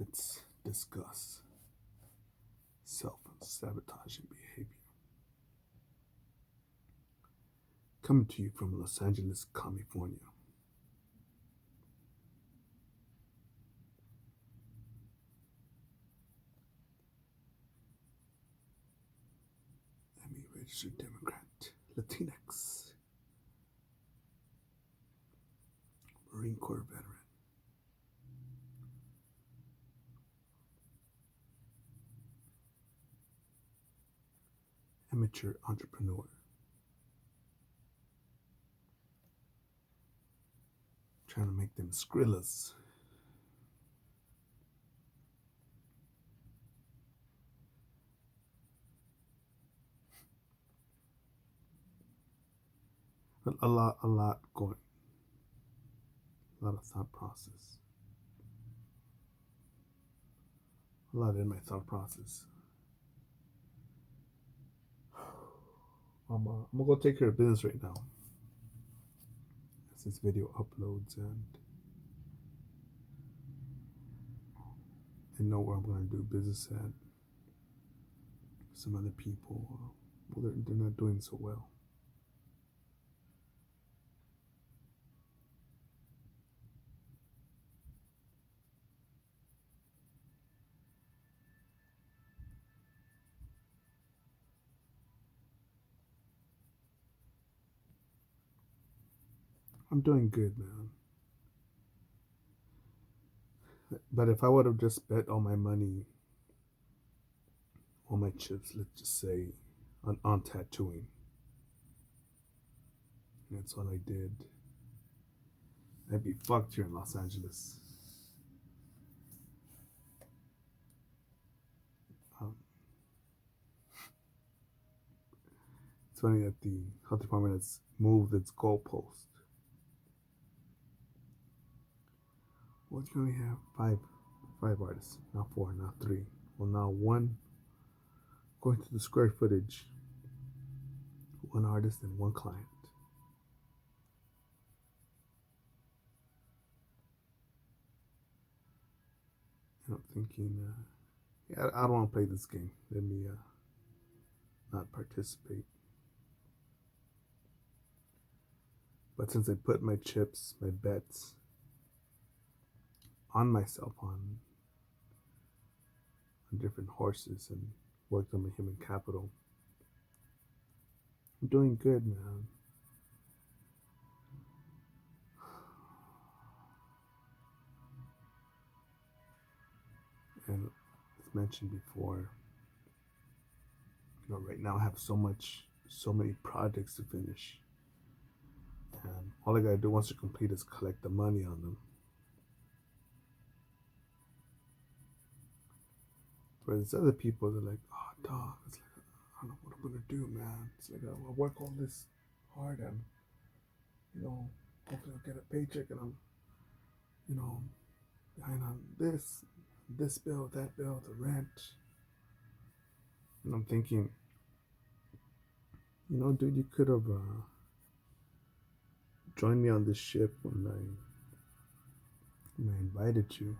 Let's discuss self-sabotaging behavior. Coming to you from Los Angeles, California. I'm a registered Democrat, Latinx, Marine Corps veteran. Amateur entrepreneur. Trying to make them skrillas. But a lot going. A lot of thought process. A lot in my thought process. I'm gonna go take care of business right now. As this video uploads, and I know where I'm gonna do business at. Some other people, well, they're not doing so well. I'm doing good, man. But if I would have just bet all my money, all my chips, let's just say, on tattooing, that's all I did, I'd be fucked here in Los Angeles. Um, it's funny that the health department has moved its goalpost. Well, you only have five artists, not four, not three. Well, now one, going to the square footage, one artist and one client. And I'm thinking, yeah, I don't want to play this game. Let me not participate. But since I put my chips, my bets on myself, on different horses, and worked on my human capital, I'm doing good, man. And as mentioned before, right now I have so many projects to finish. And all I gotta do once they're complete is collect the money on them. Whereas other people, they're like, oh, dog, it's like, I don't know what I'm gonna do, man. It's like, I work all this hard and, hopefully I'll get a paycheck and I'm, behind on this bill, that bill, the rent. And I'm thinking, dude, you could have joined me on this ship when I invited you.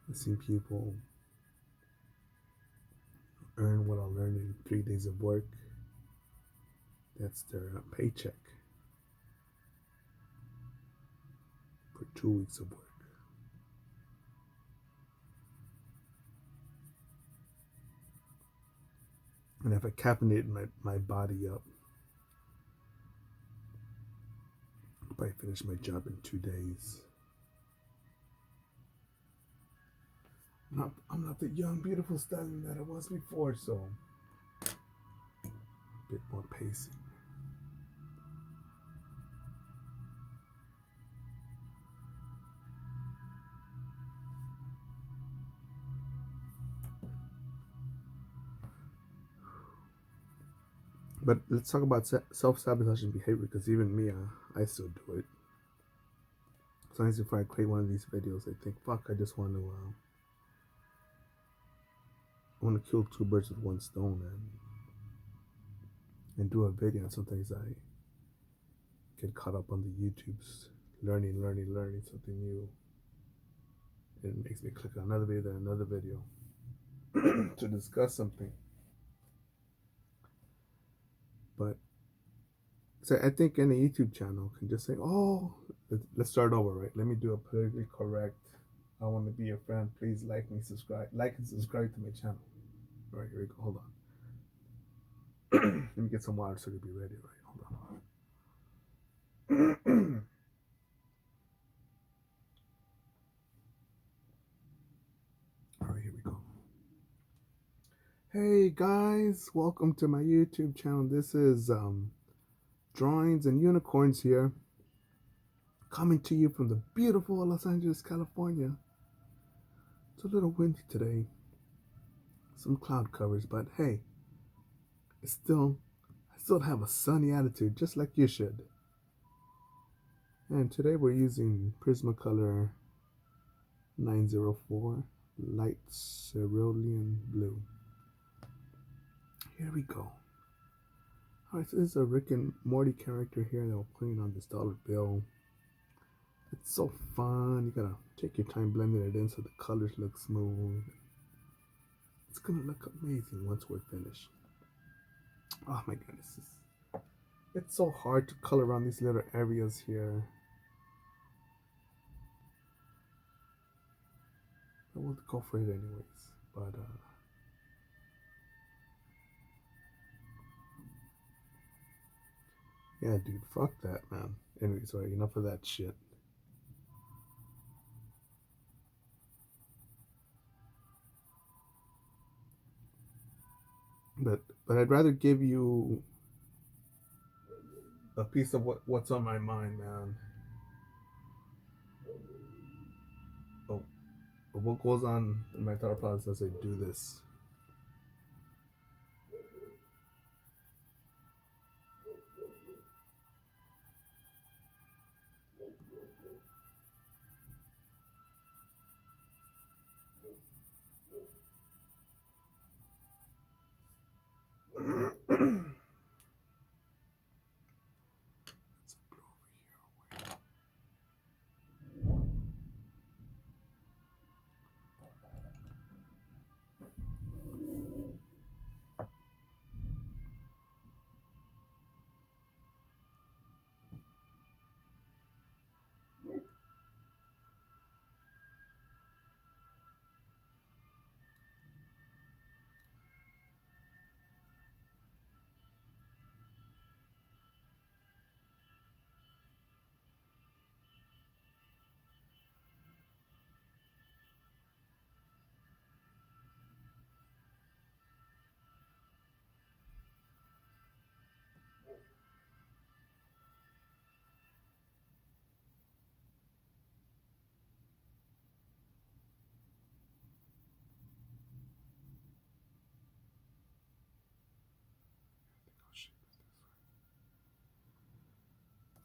I've seen people earn what I'll earn in 3 days of work. That's their paycheck for 2 weeks of work. And if I caffeinate my body up, I'll probably finish my job in 2 days. I'm not the young, beautiful stallion that I was before, so a bit more pacing. But let's talk about self-sabotaging behavior, because even me, I still do it. Sometimes before I create one of these videos, I think, fuck, I just want to kill two birds with one stone and do a video. And sometimes I get caught up on the YouTube's learning something new. It makes me click on another video to discuss something. But so I think any YouTube channel can just say, "Oh, let's start over, right? Let me do a politically correct. I want to be your friend. Please like and subscribe to my channel." All right, here we go. Hold on. Let me get some water so it'll be ready. Right, hold on. All right, here we go. Hey guys, welcome to my YouTube channel. This is Drawings and Unicorns here, coming to you from the beautiful Los Angeles, California. It's a little windy today, some cloud covers, but hey, I still have a sunny attitude, just like you should. And today we're using Prismacolor 904 light cerulean blue. Here we go. Alright, so this is a Rick and Morty character here that we're putting on this dollar bill. It's so fun. You gotta take your time blending it in so the colors look smooth. It's gonna look amazing once we're finished. Oh my goodness. It's so hard to color around these little areas here. I will go for it anyways. But yeah, dude, fuck that, man. Anyways, alright, enough of that shit. But I'd rather give you a piece of what's on my mind, man. Oh, but what goes on in my thought process as I do this?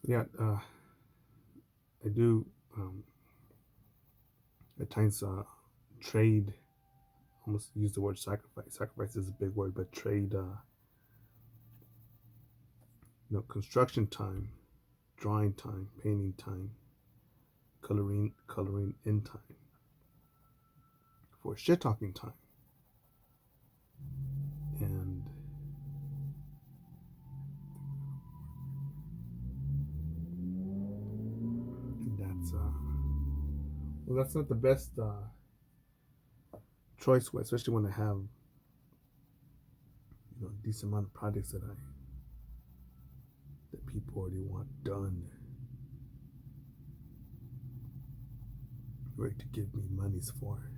Yeah, I do at times trade. Almost use the word sacrifice. Sacrifice is a big word, but trade. Construction time, drawing time, painting time, coloring in time for shit talking time, and that's well, that's not the best choice, especially when I have a decent amount of projects that people already want done, ready to give me monies for.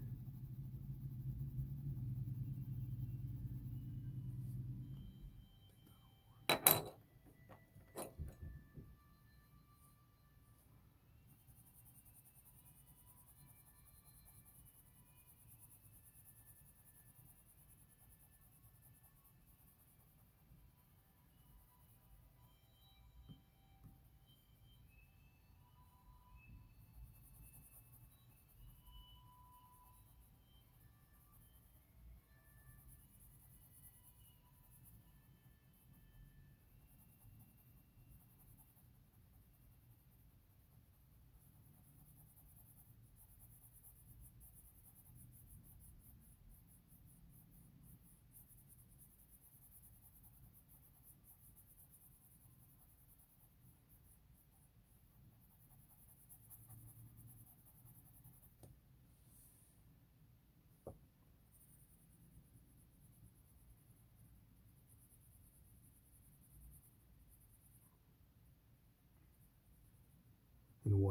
And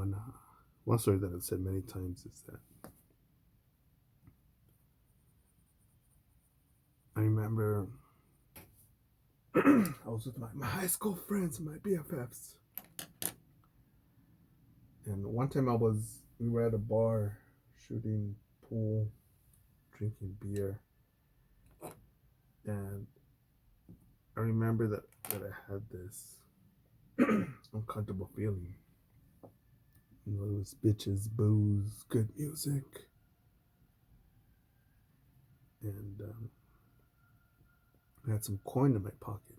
one story that I've said many times is that I remember I was with my high school friends, my BFFs, and one time we were at a bar shooting pool, drinking beer, and I remember that I had this uncomfortable feeling. You know, it was bitches, booze, good music, and I had some coin in my pocket.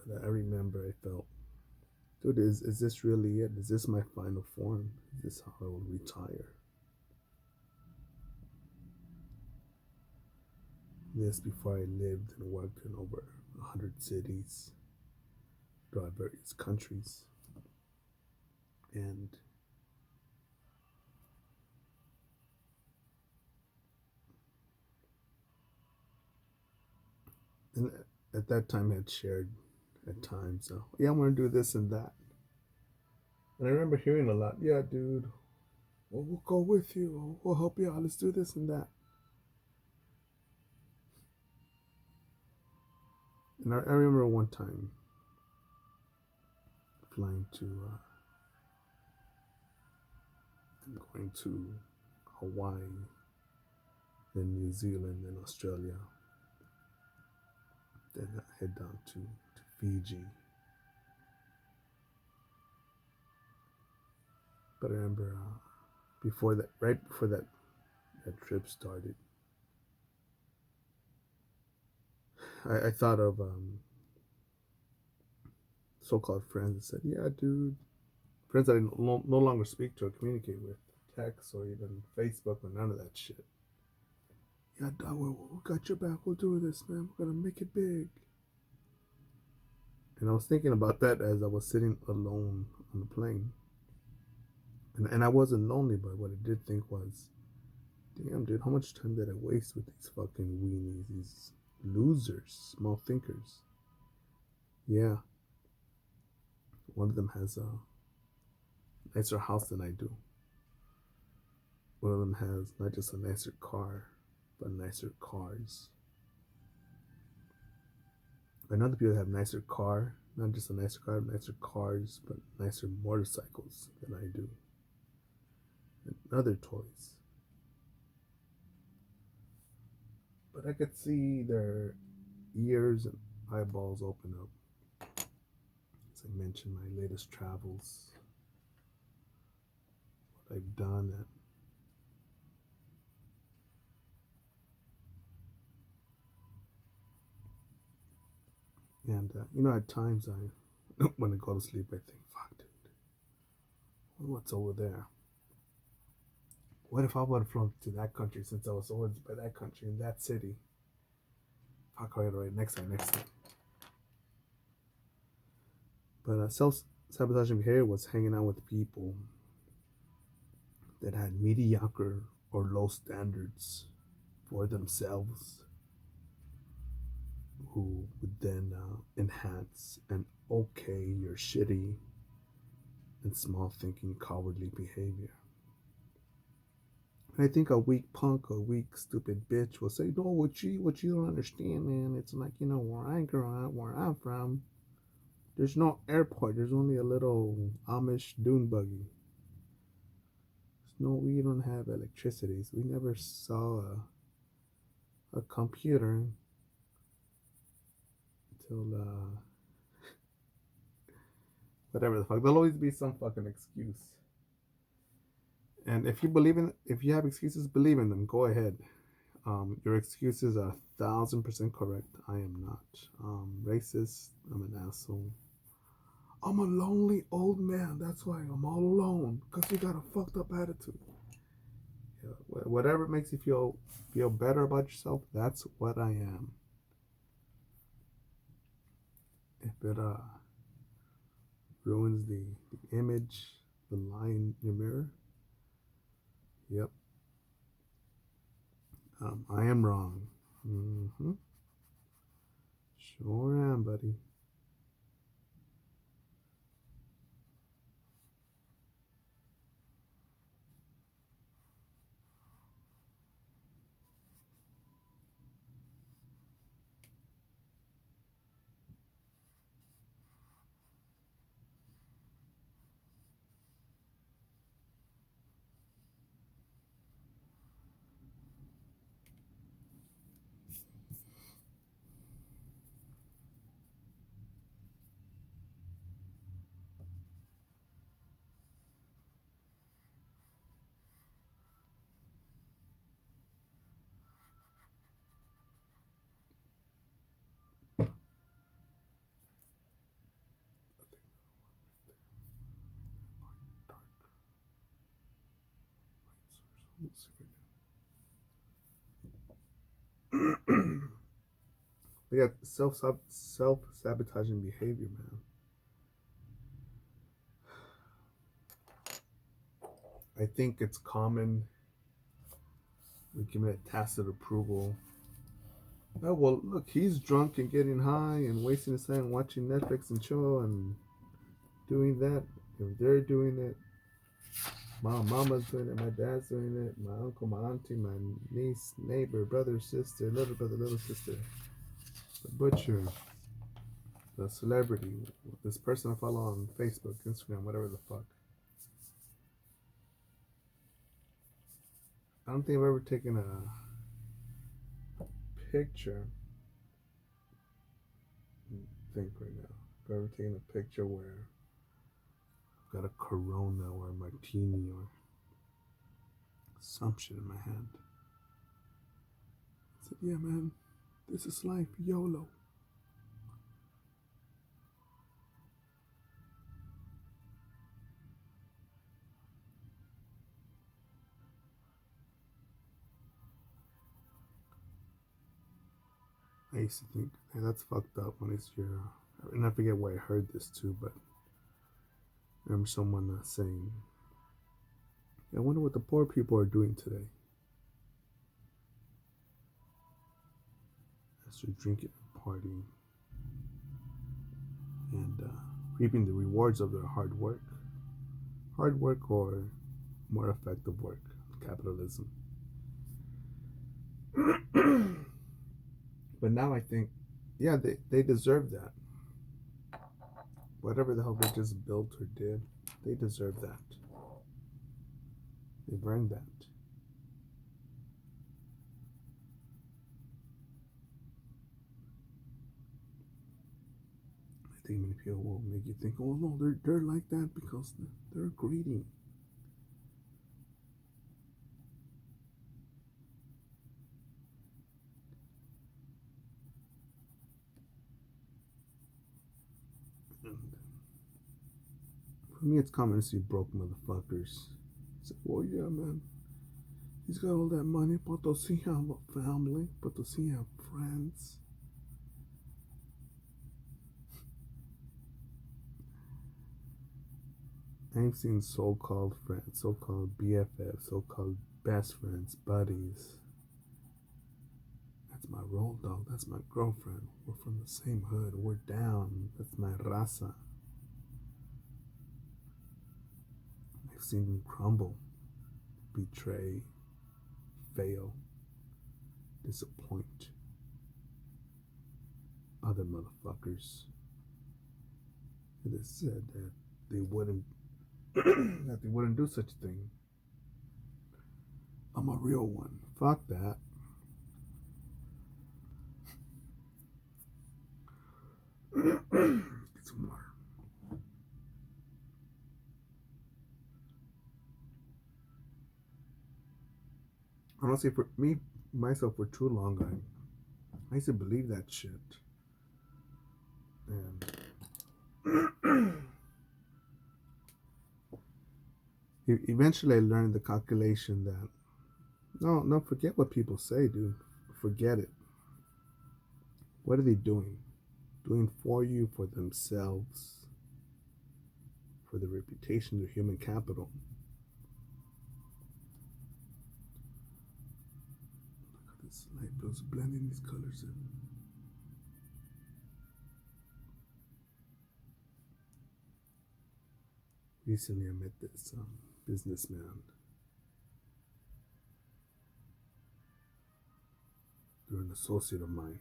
But I remember I felt, dude, is this really it? Is this my final form? Is this how I will retire? This before I lived and worked in over 100 cities throughout various countries. And and at that time I had shared at times, yeah, I'm gonna do this and that. And I remember hearing a lot, yeah, dude, well, we'll go with you, we'll help you out, let's do this and that. And I remember one time flying to, going to Hawaii, then New Zealand, then Australia, then I head down to Fiji. But I remember right before that trip started, I thought of so-called friends and said, yeah, dude, friends that I no longer speak to or communicate with, text or even Facebook or none of that shit. Yeah, dog, we got your back. We'll do this, man. We're gonna make it big. And I was thinking about that as I was sitting alone on the plane. And I wasn't lonely, but what I did think was, damn, dude, how much time did I waste with these fucking weenies, these losers, small thinkers? Yeah, one of them has a nicer house than I do. One of them has not just a nicer car, but nicer cars. Another people have nicer car, not just a nicer car, but nicer cars, but nicer motorcycles than I do. And other toys. But I could see their ears and eyeballs open up. As I mentioned, my latest travels, what I've done, and you know, at times when I go to sleep, I think, fuck, dude, what's over there? What if I would have flown to that country since I was always by that country in that city? Fuck, right, next time. But self-sabotaging behavior was hanging out with people that had mediocre or low standards for themselves, who would then enhance and okay your shitty and small thinking cowardly behavior. And I think a weak punk, a weak stupid bitch will say, no, what you don't understand, man, it's like, you know, where I grew up, where I'm from, there's no airport, there's only a little Amish dune buggy. No, we don't have electricity. We never saw a computer until whatever the fuck. There'll always be some fucking excuse. And if you have excuses, believe in them. Go ahead. Your excuses are 1,000% correct. I am not racist. I'm an asshole. I'm a lonely old man. That's why I'm all alone. Cause you got a fucked up attitude. Yeah, whatever makes you feel better about yourself, that's what I am. If it ruins the image, the line in your mirror, yep, I am wrong. Mm-hmm. Sure am, buddy. They got self sabotaging behavior, man. I think it's common. We give it tacit approval. Oh well, look, he's drunk and getting high and wasting his time watching Netflix and chill and doing that. If they're doing it, my mama's doing it, my dad's doing it, my uncle, my auntie, my niece, neighbor, brother, sister, little brother, little sister, the butcher, the celebrity, this person I follow on Facebook, Instagram, whatever the fuck. I don't think I've ever taken a picture. Think right now. I've ever taken a picture where I've got a Corona or a martini or some shit in my hand. I said, yeah, man, this is life, YOLO. I used to think, hey, that's fucked up when it's your. And I forget where I heard this too, but I remember someone saying, I wonder what the poor people are doing today. As they're drinking and partying and reaping the rewards of their hard work. Hard work or more effective work, capitalism. But now I think, yeah, they deserve that. Whatever the hell they just built or did, they deserve that. They've earned that. I think many people will make you think, oh no, they're like that because they're greedy. And for me, it's common to see broke motherfuckers. Say, well, yeah, man, he's got all that money, but does he have a family? But does he have friends? I've seen so-called friends, so-called BFFs, so-called best friends, buddies. That's my road dog. That's my girlfriend. We're from the same hood. We're down. That's my raza. I've seen them crumble, betray, fail, disappoint other motherfuckers. And they said that they wouldn't that they wouldn't do such a thing. I'm a real one. Fuck that. Get some water. Honestly, for me, myself, for too long, I used to believe that shit. And eventually I learned the calculation that no, forget what people say, dude. Forget it. What are they doing? Doing for you, for themselves, for their reputation, their human capital. Look at this light bills blending these colors in. Recently, I met this businessman. They're an associate of mine.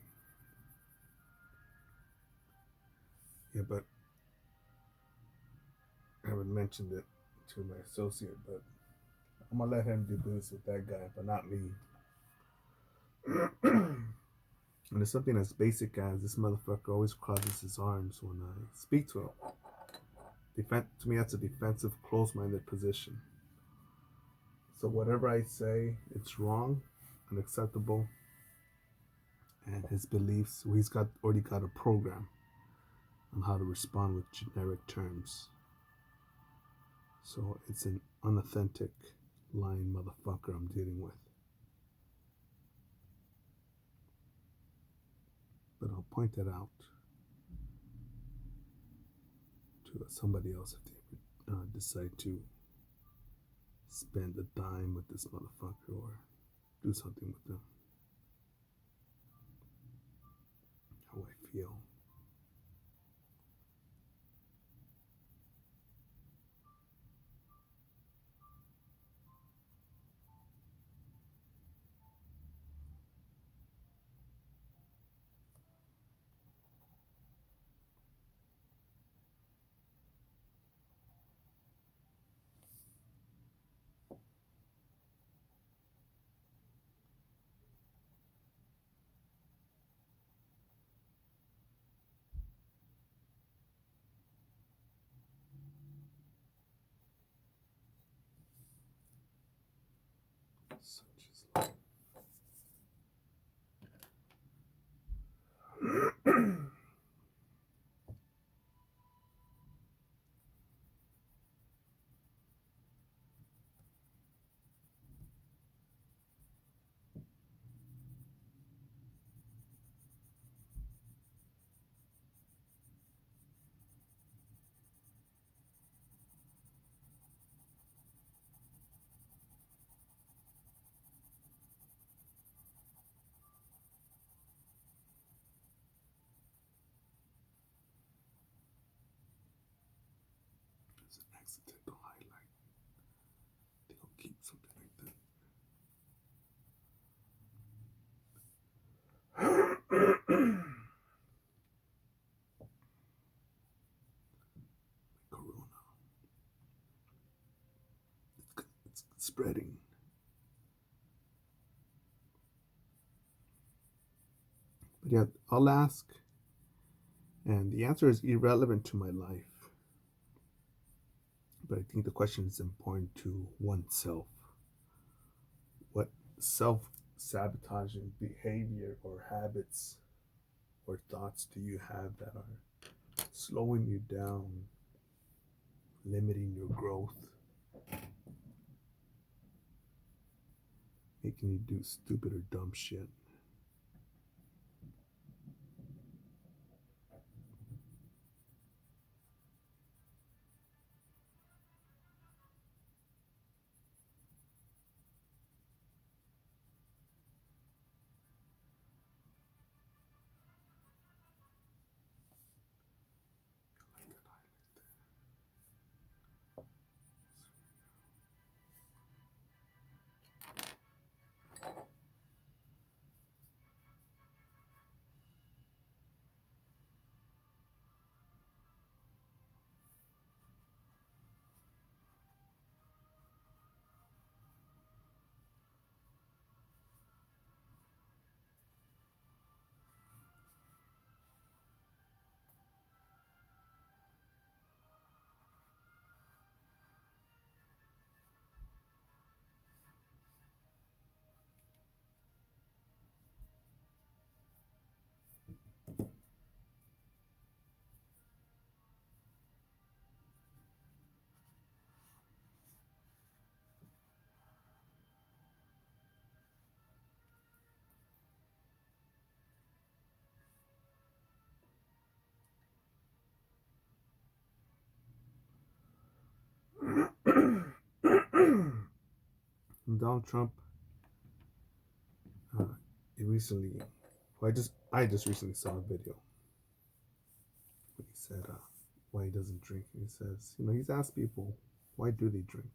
Yeah, but I haven't mentioned it to my associate, but I'm gonna let him do business with that guy, but not me. And it's something as basic as this motherfucker always crosses his arms when I speak to him. To me, that's a defensive, close-minded position. So whatever I say, it's wrong, unacceptable, and his beliefs. He's already got a program on how to respond with generic terms. So it's an unauthentic lying motherfucker I'm dealing with. But I'll point that out to somebody else if they decide to spend a dime with this motherfucker or do something with them. How I feel. Such is life. It's an accidental highlight. They'll keep something like that. Corona. It's spreading. But yeah, I'll ask, and the answer is irrelevant to my life. But I think the question is important to oneself. What self sabotaging behavior or habits or thoughts do you have that are slowing you down, limiting your growth, making you do stupid or dumb shit? Donald Trump, uh, he recently, well, I just recently saw a video. He said why he doesn't drink. And he says, he's asked people why do they drink,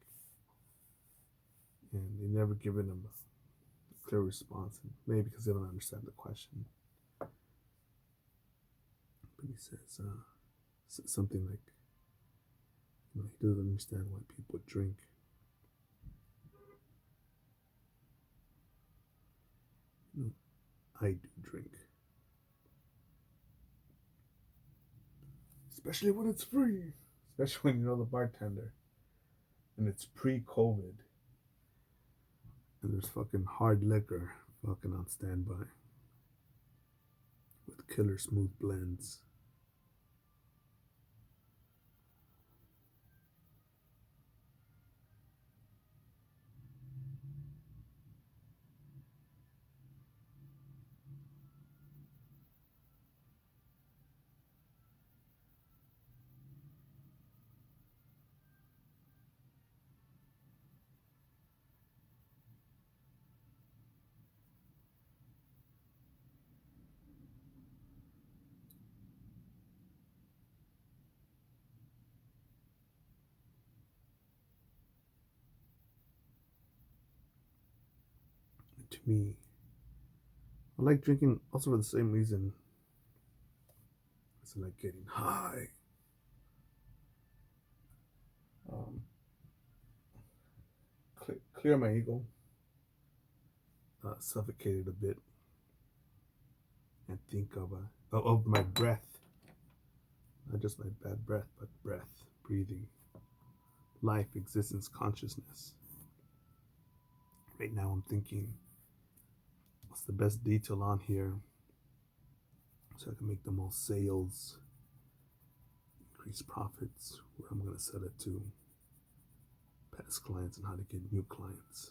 and they never given him a clear response. And maybe because they don't understand the question. But he says something like, he doesn't understand why people drink. I do drink. Especially when it's free. Especially when you know the bartender. And it's pre-COVID. And there's fucking hard liquor fucking on standby. With killer smooth blends. to me. I like drinking also for the same reason. It's like getting high. Um, clear my ego, suffocate it a bit, and think of my breath, not just my bad breath, but breath, breathing, life, existence, consciousness. Right now, I'm thinking, what's the best detail on here so I can make the most sales, increase profits, where I'm going to set it to past clients and how to get new clients.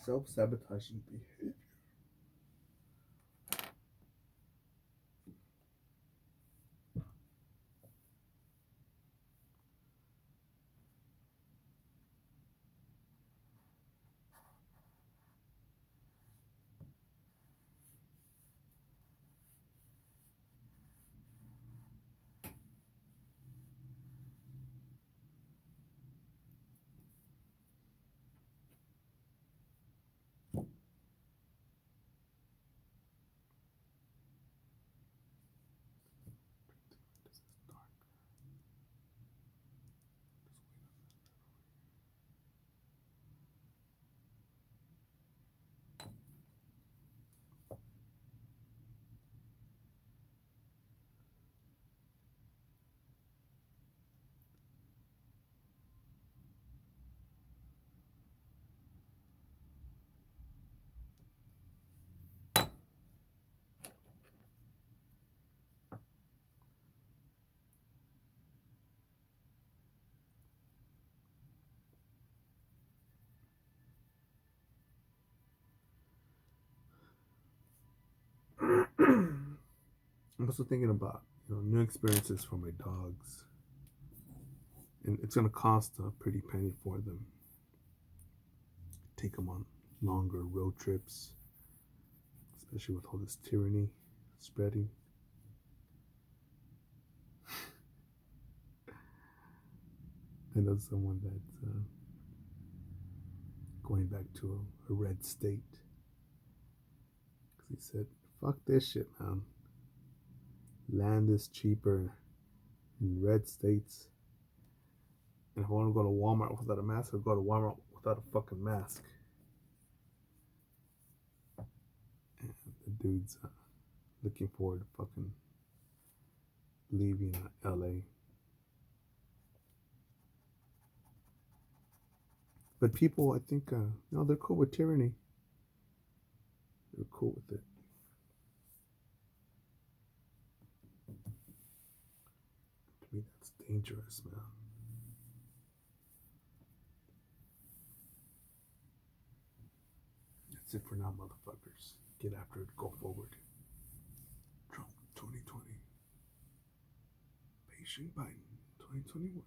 Self-sabotaging behavior. I'm also thinking about new experiences for my dogs, and it's gonna cost a pretty penny for them. Take them on longer road trips, especially with all this tyranny spreading. I know someone that's going back to a red state because he said, "Fuck this shit, man. Land is cheaper in red states. And if I want to go to Walmart without a mask, I'll go to Walmart without a fucking mask." And the dude's looking forward to fucking leaving LA. But people, I think, they're cool with tyranny. They're cool with it. To me, that's dangerous, man. That's it for now, motherfuckers. Get after it. Go forward. Trump 2020. Beijing Biden 2021.